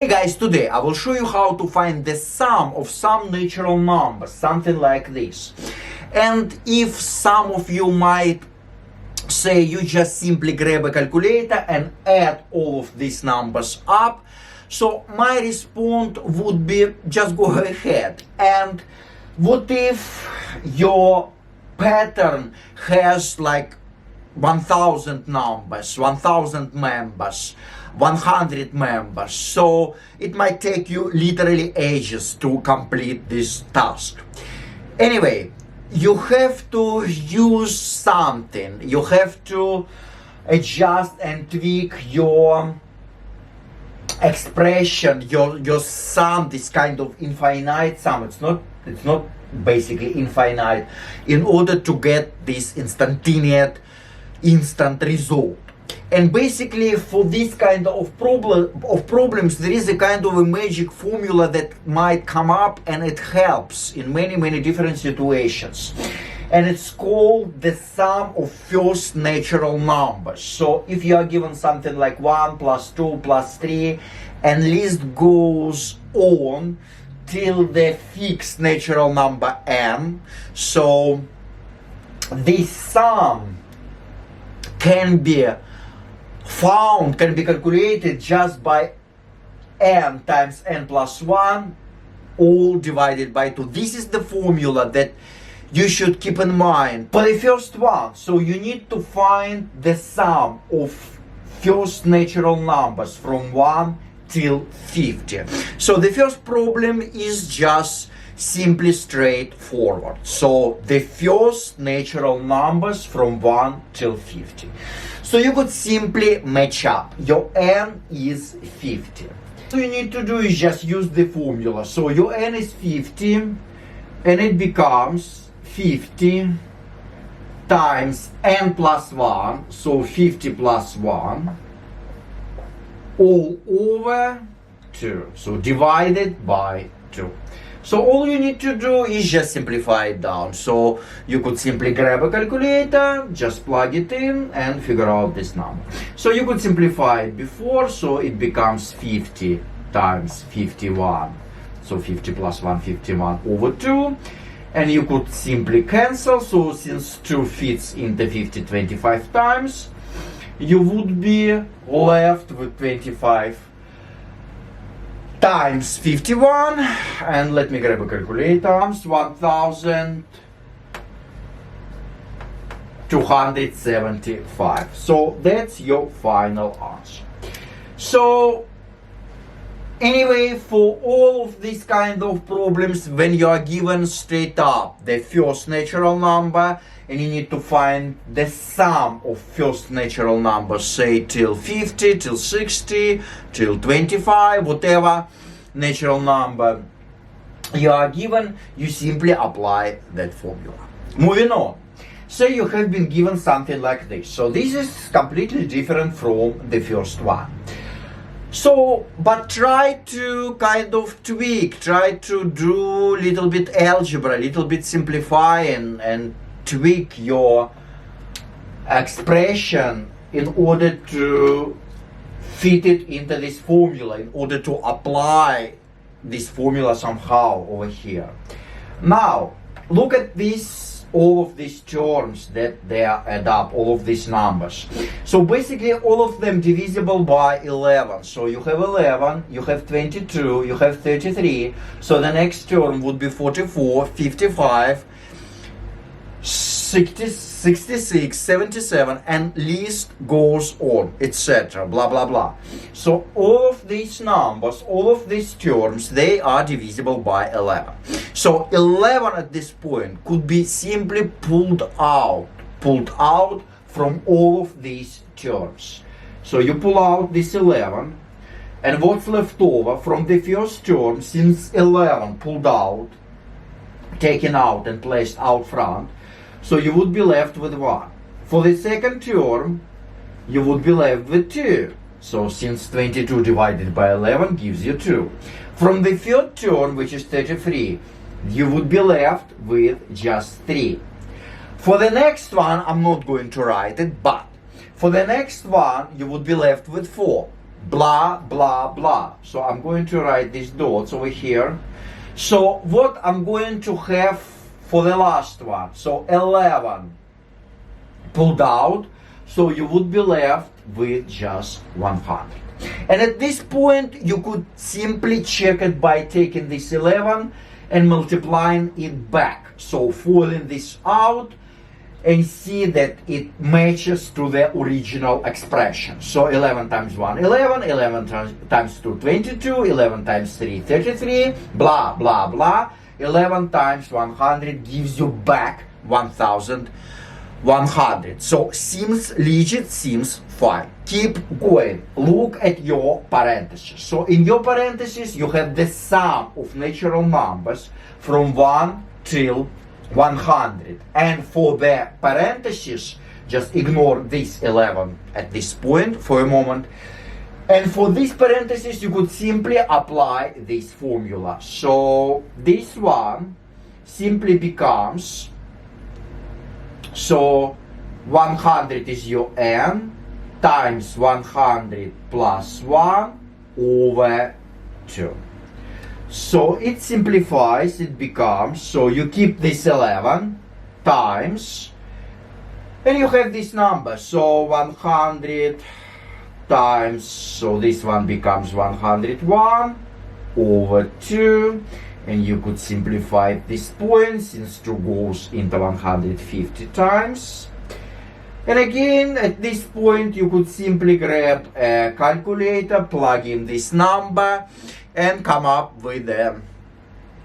Hey guys, today I will show you how to find the sum of some natural numbers, something like this. And if some of you might say you just simply grab a calculator and add all of these numbers up, so my response would be just go ahead. And what if your pattern has like 1000 numbers, 1000 members, 100 members, so it might take you literally ages to complete this task. Anyway, you have to use something, you have to adjust and tweak your expression, your sum, this kind of infinite sum. It's not basically infinite, in order to get this instant result. And basically for this kind of problems there is a kind of a magic formula that might come up, and it helps in many different situations, and it's called the sum of first natural numbers. So if you are given something like 1 plus 2 plus 3, and list goes on till the fixed natural number n, so this sum can be calculated just by n times n plus 1, all divided by 2. This is the formula that you should keep in mind for the first one. So you need to find the sum of first natural numbers from 1 till 50. So the first problem is just simply straightforward. So the first natural numbers from 1 till 50. So you could simply match up. Your n is 50. All you need to do is just use the formula. So your n is 50, and it becomes 50 times n plus 1, so 50 plus 1, all over 2, so divided by 2. So all you need to do is just simplify it down. So you could simply grab a calculator, just plug it in and figure out this number. So you could simplify it before, so it becomes 50 times 51. So 50 plus 1, 51 over 2. And you could simply cancel. So since 2 fits into 50 25 times, you would be left with 25 times 51, and let me grab a calculator, 1275. So that's your final answer. So anyway, for all of these kind of problems, when you are given straight up the first natural number and you need to find the sum of first natural numbers, say till 50, till 60, till 25, whatever natural number you are given, you simply apply that formula. Moving on. Say you have been given something like this. So this is completely different from the first one. So, but try to kind of tweak, try to do a little bit algebra, a little bit simplify and tweak your expression in order to fit it into this formula, in order to apply this formula somehow over here. Now, look at this, all of these terms that they add up, all of these numbers. So basically all of them divisible by 11. So you have 11, you have 22, you have 33. So the next term would be 44, 55, 66, 77, and list goes on, etc. Blah blah blah. So all of these numbers, all of these terms, they are divisible by 11. So 11 at this point could be simply pulled out from all of these terms. So you pull out this 11, and what's left over from the first term, since 11 pulled out, taken out and placed out front, so you would be left with 1. For the second term, you would be left with 2. So since 22 divided by 11 gives you 2. From the third term, which is 33, you would be left with just 3. For the next one, I'm not going to write it, but for the next one, you would be left with 4. blah, blah, blah. So I'm going to write these dots over here. So what I'm going to have for the last one, so 11 pulled out, so you would be left with just 100. And at this point, you could simply check it by taking this 11 and multiplying it back. So foiling this out and see that it matches to the original expression. So 11 times 1, 11, 11 times 2, 22, 11 times 3, 33, blah, blah, blah. 11 times 100 gives you back 1,100. So seems legit, seems fine. Keep going. Look at your parentheses. So in your parentheses, you have the sum of natural numbers from 1 till 100. And for the parentheses, just ignore this 11 at this point for a moment. And for these parentheses, you could simply apply this formula. So this one simply becomes, so 100 is your n times 100 plus 1 over 2. So it simplifies, it becomes, so you keep this 11 times, and you have this number, so 100 times, so this one becomes 101 over 2, and you could simplify this point since 2 goes into 150 times. And again, at this point, you could simply grab a calculator, plug in this number, and come up with the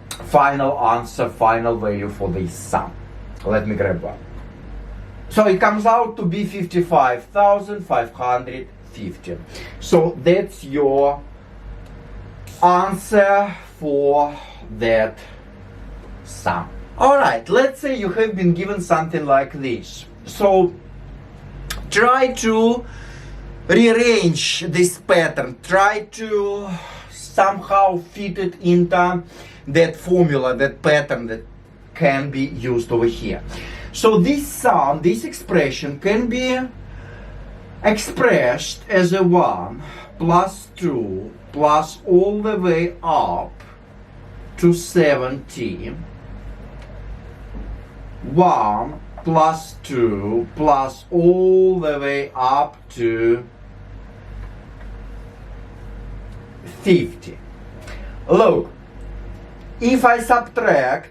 final answer, final value for this sum. Let me grab one. So it comes out to be 55,550. So that's your answer for that sum. Alright, let's say you have been given something like this. So try to rearrange this pattern, try to somehow fit it into that formula, that pattern that can be used over here. So this sum, this expression can be expressed as a 1 plus 2 plus all the way up to 70, 1 plus 2 plus all the way up to 50. Look, if I subtract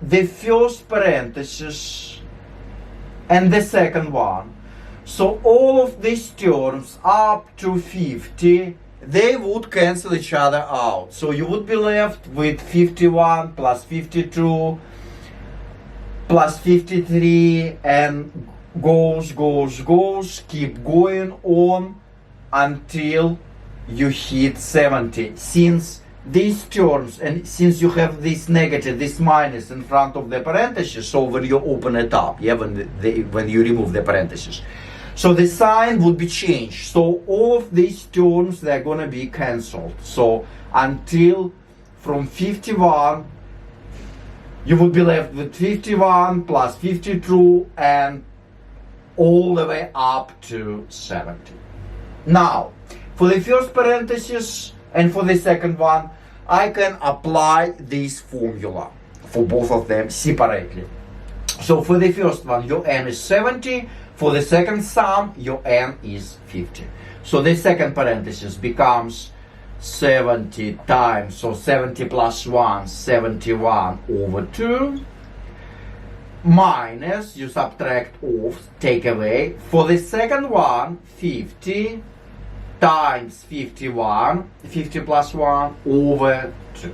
the first parenthesis and the second one, so all of these terms up to 50, they would cancel each other out. So you would be left with 51 plus 52 plus 53, and goes, keep going on until you hit 70. Since these terms, and since you have this negative, this minus in front of the parentheses, so when you open it up, yeah, when you remove the parentheses, so the sign would be changed. So all of these terms, they're gonna be cancelled. So until from 51, you would be left with 51 plus 52 and all the way up to 70. Now, for the first parenthesis and for the second one, I can apply this formula for both of them separately. So for the first one, your n is 70. For the second sum, your n is 50. So the second parenthesis becomes 70 times, so 70 plus 1, 71 over 2, minus, you subtract off, take away. For the second one, 50 times 51, 50 plus 1 over 2.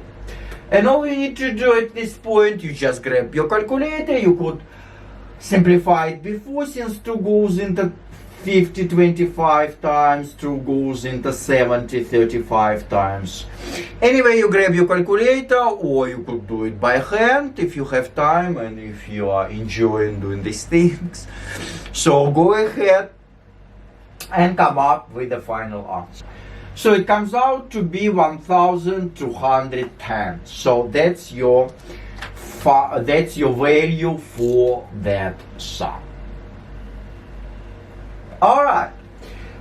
And all you need to do at this point, you just grab your calculator. You could simplify it before, since 2 goes into 50 25 times, 2 goes into 70 35 times. Anyway, you grab your calculator, or you could do it by hand if you have time and if you are enjoying doing these things. So go ahead and come up with the final answer. So it comes out to be 1,210. So that's your value for that sum. Alright,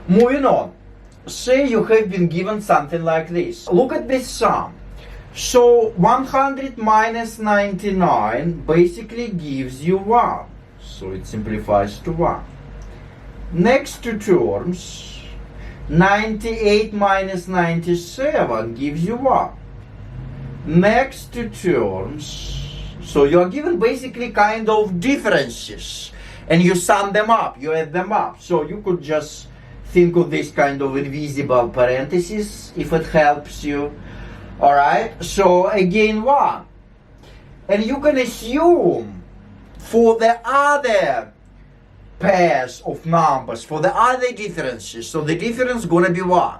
moving on. say you have been given something like this. Look at this sum. So 100 minus 99 basically gives you 1. So it simplifies to 1. Next two terms, 98 minus 97 gives you 1. Next two terms, so you are given basically kind of differences. And you sum them up, you add them up. So you could just think of this kind of invisible parenthesis if it helps you. Alright, so again 1. And you can assume for the other pairs of numbers, for the other differences, so the difference gonna be 1.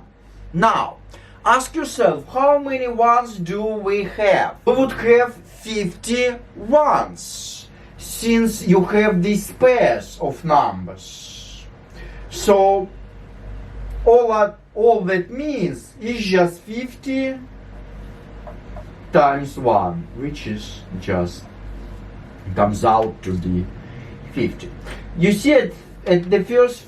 Now, ask yourself, how many ones do we have? We would have 50 ones, since you have these pairs of numbers. So, all that means is just 50 times 1, which is just comes out to be 50. You see at the first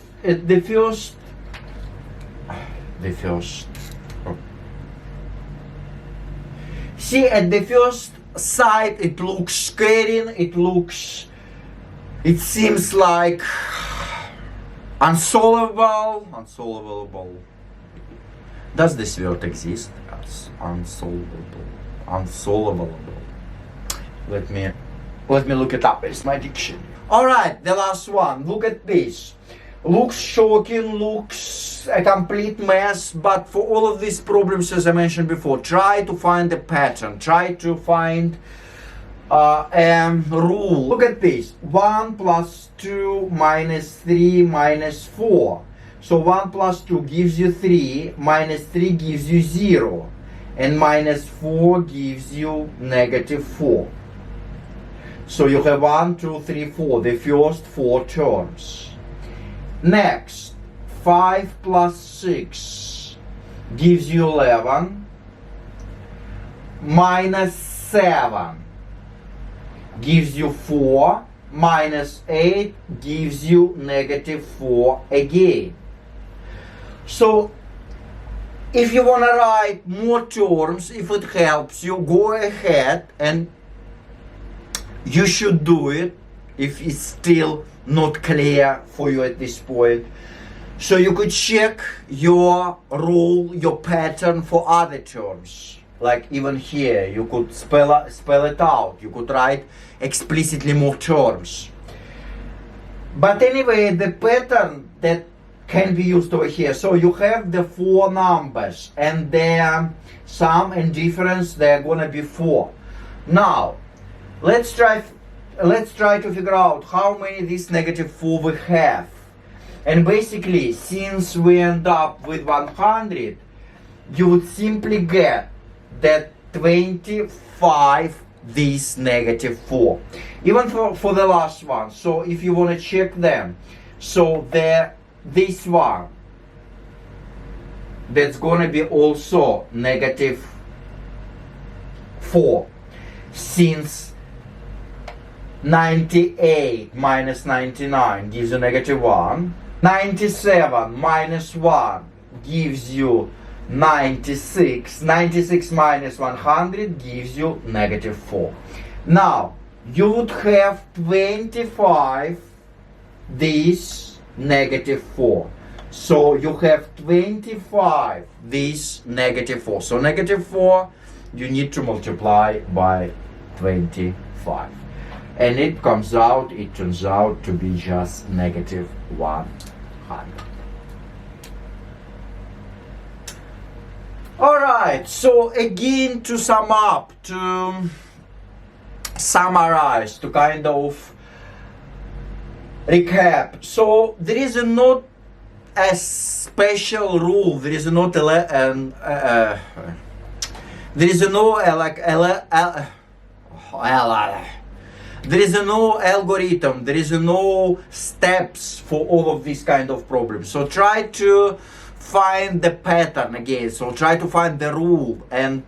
see at the first sight it looks scary, it seems like unsolvable. Does this word exist? Unsolvable. Let me look it up. It's my dictionary. Alright, the last one. Look at this. Looks shocking, looks a complete mess, but for all of these problems, as I mentioned before, try to find a pattern. Try to find a rule. Look at this. 1 plus 2 minus 3 minus 4. So 1 plus 2 gives you 3, minus 3 gives you 0, and minus 4 gives you negative 4. So you have 1, 2, 3, 4, the first 4 terms. Next, 5 plus 6 gives you 11, minus 7 gives you 4, minus 8 gives you negative 4 again. So, if you want to write more terms, if it helps you, go ahead, and you should do it if it's still not clear for you at this point. So you could check your rule, your pattern for other terms. Like even here, you could spell it out. You could write explicitly more terms. But anyway, the pattern that can be used over here. So you have the 4 numbers, and their sum and difference, they're gonna be 4. Now, let's try to figure out how many this negative 4 we have. And basically, since we end up with 100, you would simply get that 25 this negative 4. Even for the last one. So if you want to check them, so this one, that's going to be also negative 4, since 98 minus 99 gives you negative 1, 97 minus 1 gives you 96, 96 minus 100 gives you negative 4. Now, you would have 25 this negative 4. So you have 25 this negative 4. So negative 4, you need to multiply by 25. And it turns out to be just negative 100. Alright, so again, to sum up, to summarize, to kind of recap. So there is not a special rule, there is not there is no algorithm, there is no steps for all of these kind of problems. So try to find the pattern again. So try to find the rule and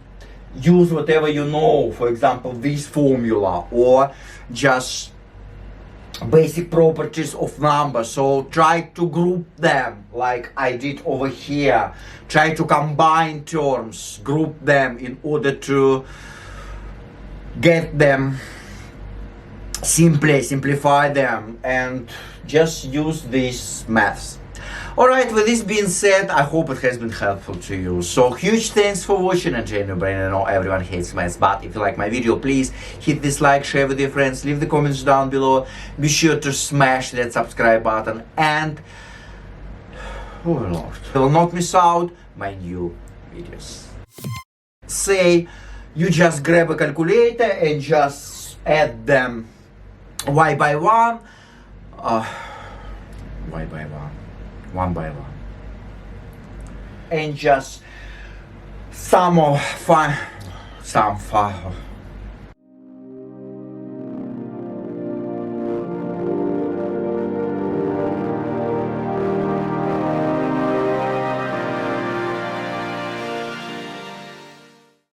use whatever you know. For example, this formula, or just basic properties of numbers. So try to group them like I did over here. Try to combine terms, group them in order to get them, simplify them, and just use these maths. Alright, with this being said, I hope it has been helpful to you. So huge thanks for watching and train your brain. I know everyone hates maths, but if you like my video, please hit this like, share with your friends, leave the comments down below. Be sure to smash that subscribe button and, oh Lord, you will not miss out my new videos. Say you just grab a calculator and just add them y by one, one by one, and just sum of 5